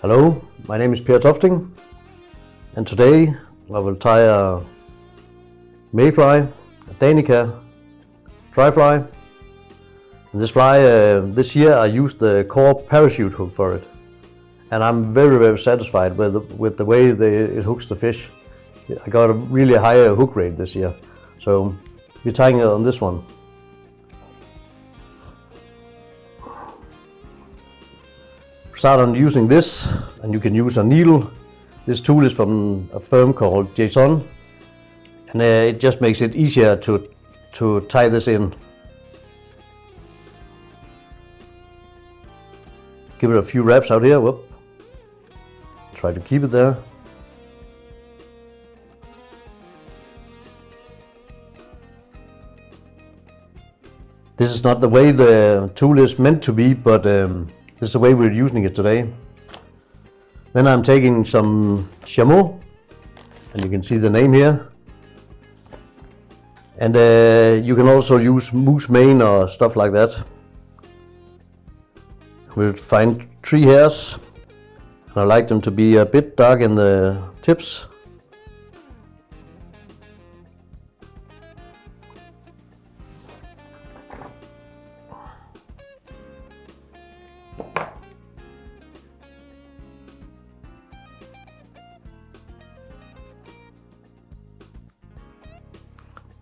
Hello, my name is Per Tofting, and today I will tie a Mayfly, a danish dryfly. And this fly, this year I used the core parachute hook for it, and I'm very satisfied with the way it hooks the fish. I got a really higher hook rate this year, so we're tying it on this one. Start on using this, and you can use a needle. This tool is from a firm called Chamois, and it just makes it easier to tie this in. Give it a few wraps out here. Whoop. Try to keep it there. This is not the way the tool is meant to be, but this is the way we're using it today. Then I'm taking some Chamois, and you can see the name here. And you can also use moose mane or stuff like that. We'll find 3 hairs, and I like them to be a bit dark in the tips.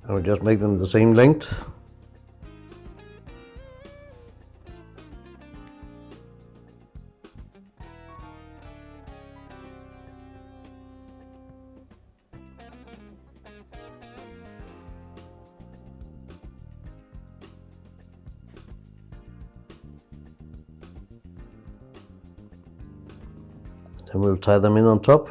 I will just make them the same length. Then we'll tie them in on top.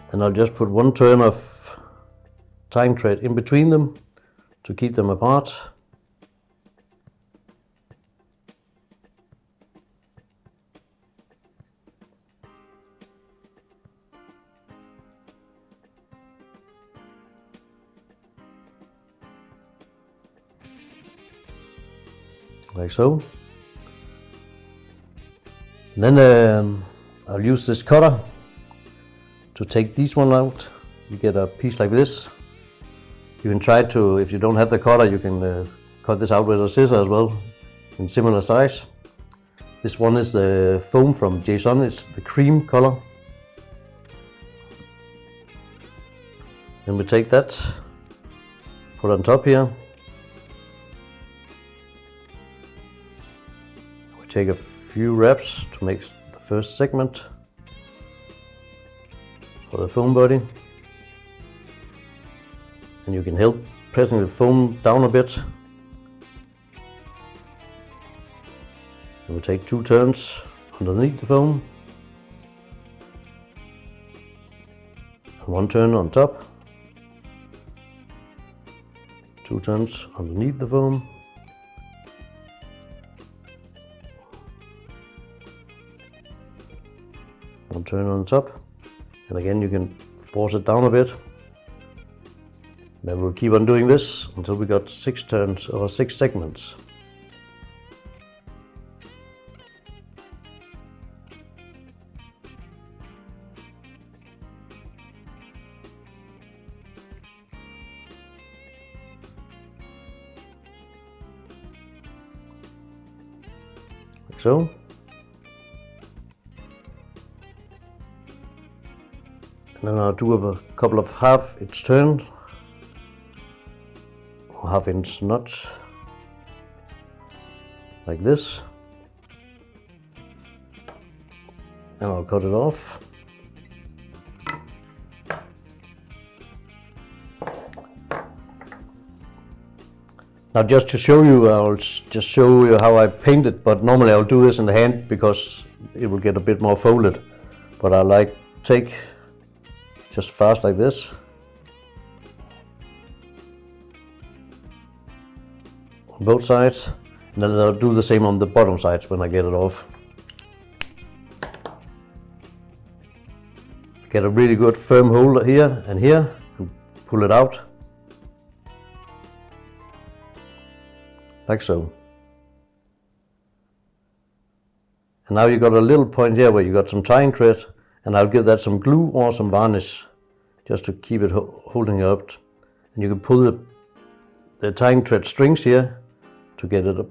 Then I'll just put 1 turn of tying thread in between them to keep them apart. Like so. And then I'll use this cutter to take these one out. You get a piece like this. You can try to, if you don't have the cutter, you can cut this out with a scissor as well, in similar size. This one is the foam from Chamois, it's the cream color. Then we take that, put on top here. We take a few wraps to make the first segment for the foam body, and you can help pressing the foam down a bit. And we'll take 2 turns underneath the foam and 1 turn on top, 2 turns underneath the foam, one turn on top. And again, you can force it down a bit. Then we'll keep on doing this until we got 6 turns or 6 segments. Like so. And then I'll do a couple of half-inch turns, or half-inch knots, like this. And I'll cut it off. Now just to show you, I'll just show you how I paint it, but normally I'll do this in the hand because it will get a bit more folded. But I like take just fast like this, on both sides, and then I'll do the same on the bottom sides when I get it off. Get a really good firm hold here and pull it out. Like so. And now you got a little point here where you got some tying thread, and I'll give that some glue or some varnish just to keep it holding up. And you can pull the tying thread strings here to get it a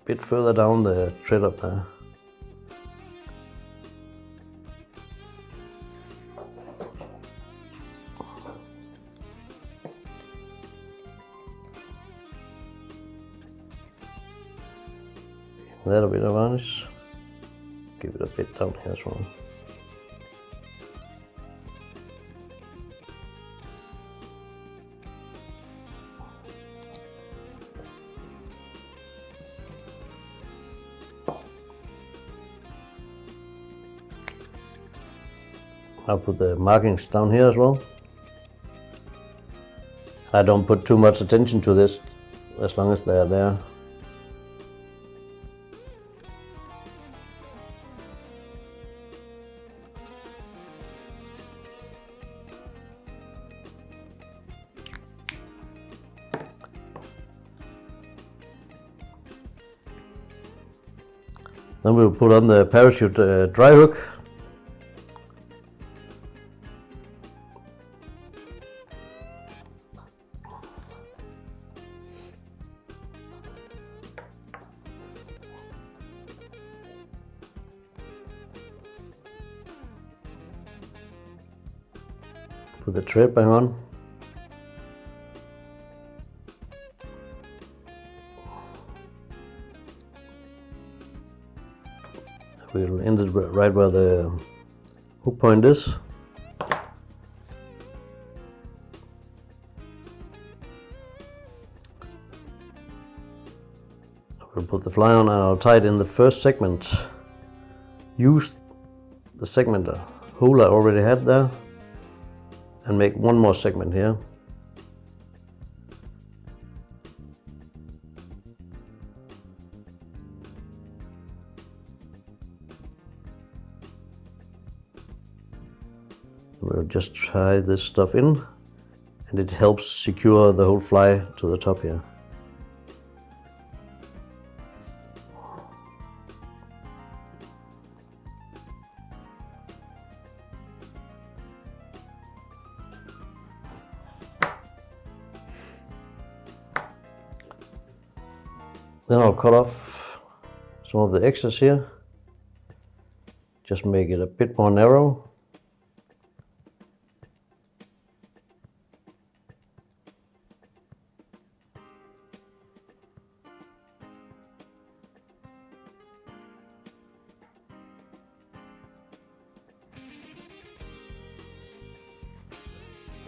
bit further down the thread up there. That a bit of varnish. Give it a bit down here as well. I'll put the markings down here as well. I don't put too much attention to this as long as they're there. Then we'll put on the parachute dry hook. Put the thread back on. We'll end it right where the hook point is. We'll put the fly on and I'll tie it in the first segment. Use the segment hole I already had there and make one more segment here. We'll just tie this stuff in, and it helps secure the whole fly to the top here. Then I'll cut off some of the excess here, just make it a bit more narrow.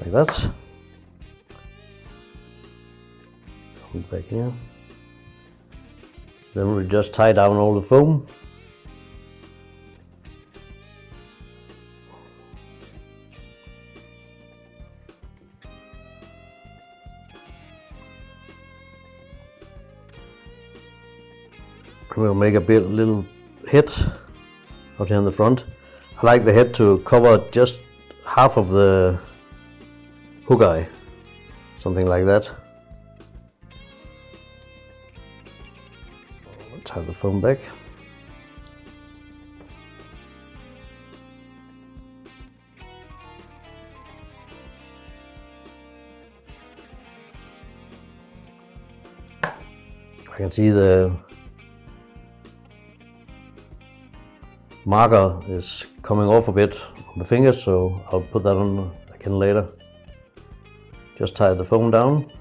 Like that. Come back here. Then we just tie down all the foam. We'll make a little head out here in the front. I like the head to cover just half of the hook eye, something like that. Tie the foam back. I can see the marker is coming off a bit on the fingers, so I'll put that on again later. Just tie the foam down.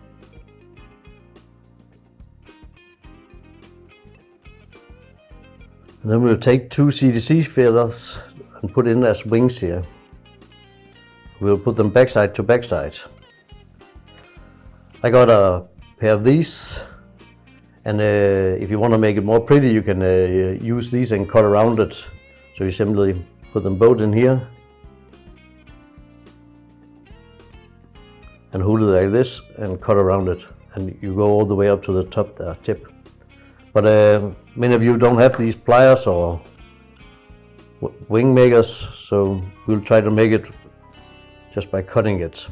And then we'll take 2 CDC feathers and put in as wings here. We'll put them backside to backside. I got a pair of these, and if you want to make it more pretty, you can use these and cut around it. So you simply put them both in here and hold it like this and cut around it, and you go all the way up to the top there, tip. But many of you don't have these pliers or wing makers, so we'll try to make it just by cutting it.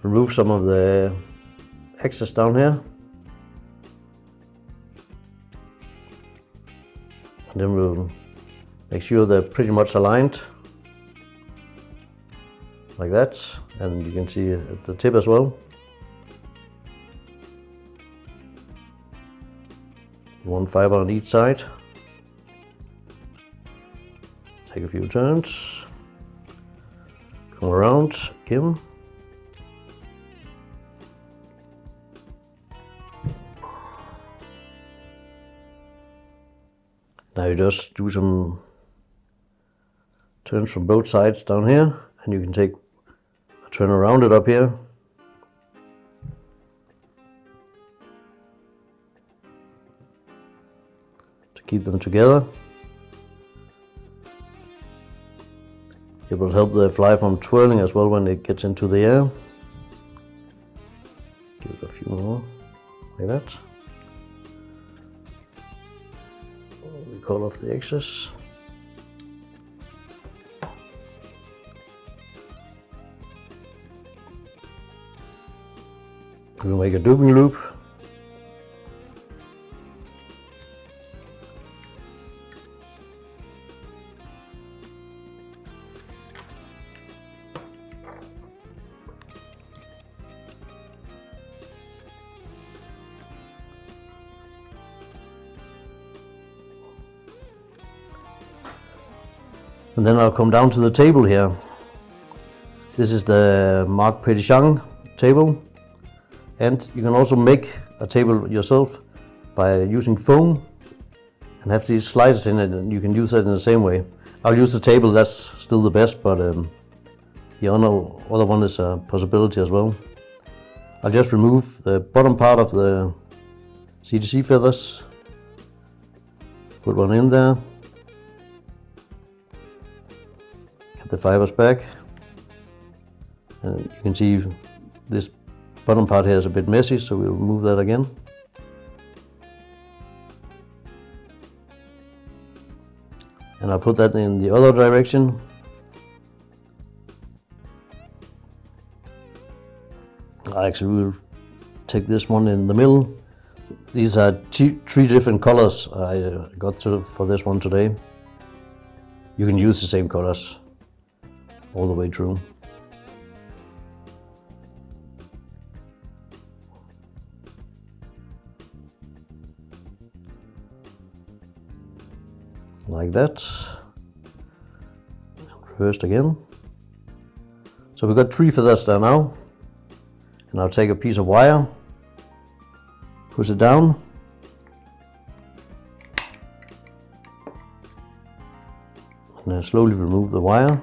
Remove some of the excess down here. And then we'll make sure they're pretty much aligned. Like that. And you can see at the tip as well. One fiber on each side. Take a few turns. Come around again. Now you just do some turns from both sides down here, and you can take a turn around it up here. To keep them together. It will help the fly from twirling as well when it gets into the air. Give it a few more, like that. We cut off the excess. We'll make a dubbing loop. And then I'll come down to the table here. This is the Mark Petitjean table. And you can also make a table yourself by using foam and have these slices in it, and you can use it in the same way. I'll use the table, that's still the best, but the other one is a possibility as well. I'll just remove the bottom part of the CTC feathers, put one in there, get the fibers back, and you can see this bottom part here is a bit messy, so we'll remove that again. And I'll put that in the other direction. Actually, we'll take this one in the middle. These are three different colors I got for this one today. You can use the same colors all the way through. Like that, and reversed again. So we've got 3 feathers there now, and I'll take a piece of wire, push it down, and then slowly remove the wire,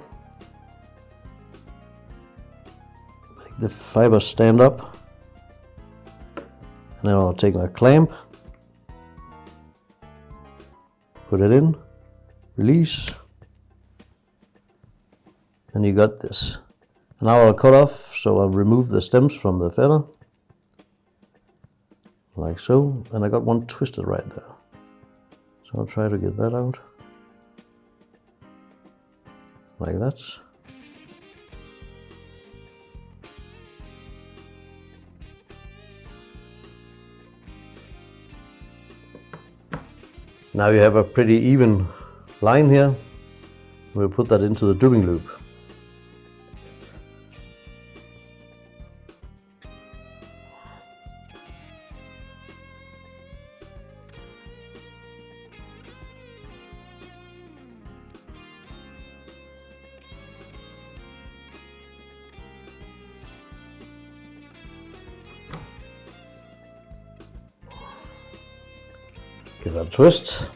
make the fibers stand up, and then I'll take my clamp, put it in, release, and you got this. Now I'll cut off, so I'll remove the stems from the feather, like so, and I got one twisted right there. So I'll try to get that out, like that. Now you have a pretty even line here. We'll put that into the dubbing loop. Give that a twist.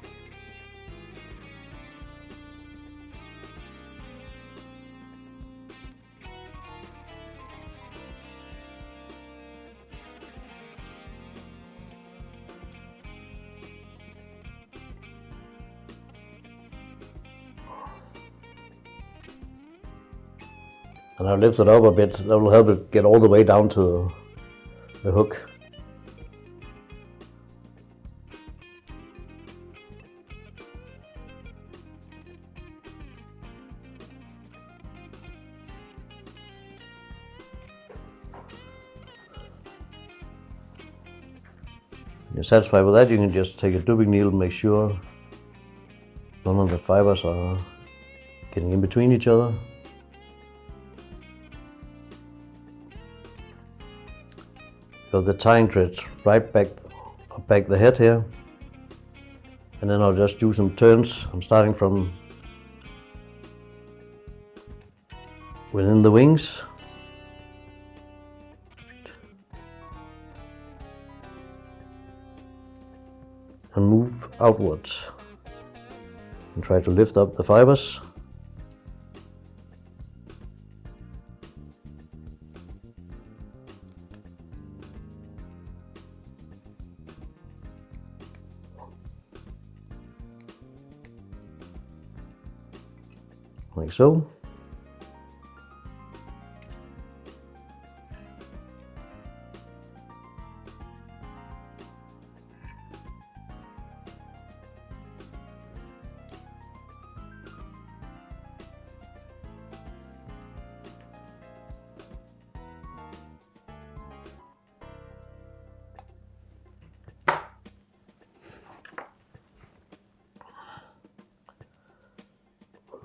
And I'll lift it up a bit. That will help it get all the way down to the hook. When you're satisfied with that, you can just take a dubbing needle and make sure none of the fibers are getting in between each other. Got the tying thread right back the head here, and then I'll just do some turns. I'm starting from within the wings. And move outwards and try to lift up the fibers. Like so.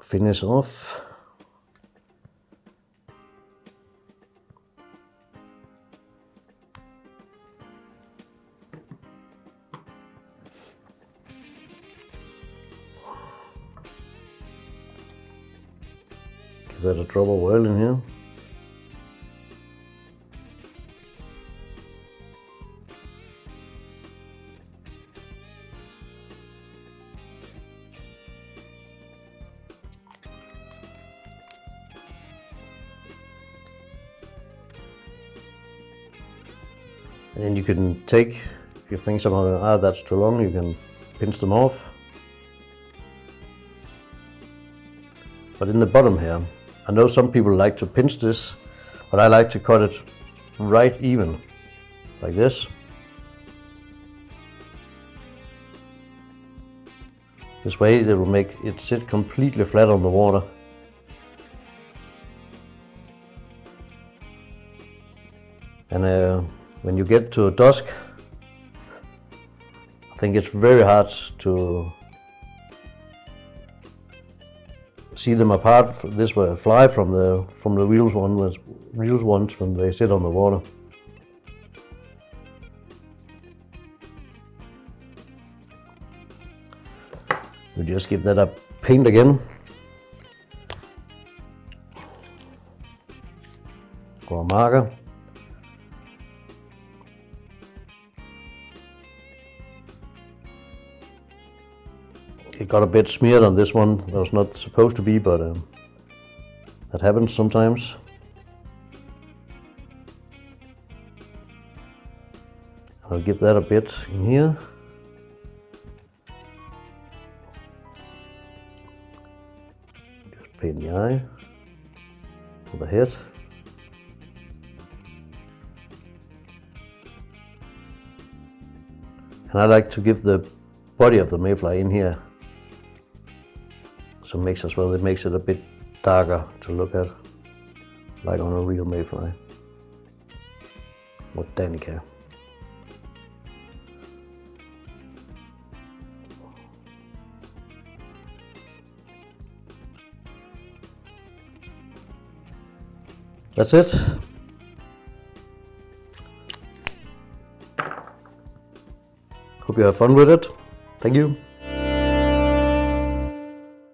Finish off. Give that a drop of oil in here. And then you can take, if you think somehow, that's too long, you can pinch them off. But in the bottom here, I know some people like to pinch this, but I like to cut it right even, like this. This way it will make it sit completely flat on the water. And when you get to dusk, I think it's very hard to see them apart. This way, fly from the real ones when they sit on the water. We just give that a paint again. Or a marker. It got a bit smeared on this one. That was not supposed to be, but that happens sometimes. I'll give that a bit in here. Just paint the eye for the head. And I like to give the body of the mayfly in here. Some mix as well, it makes it a bit darker to look at, like on a real mayfly or danica. That's it. Hope you have fun with it. Thank you.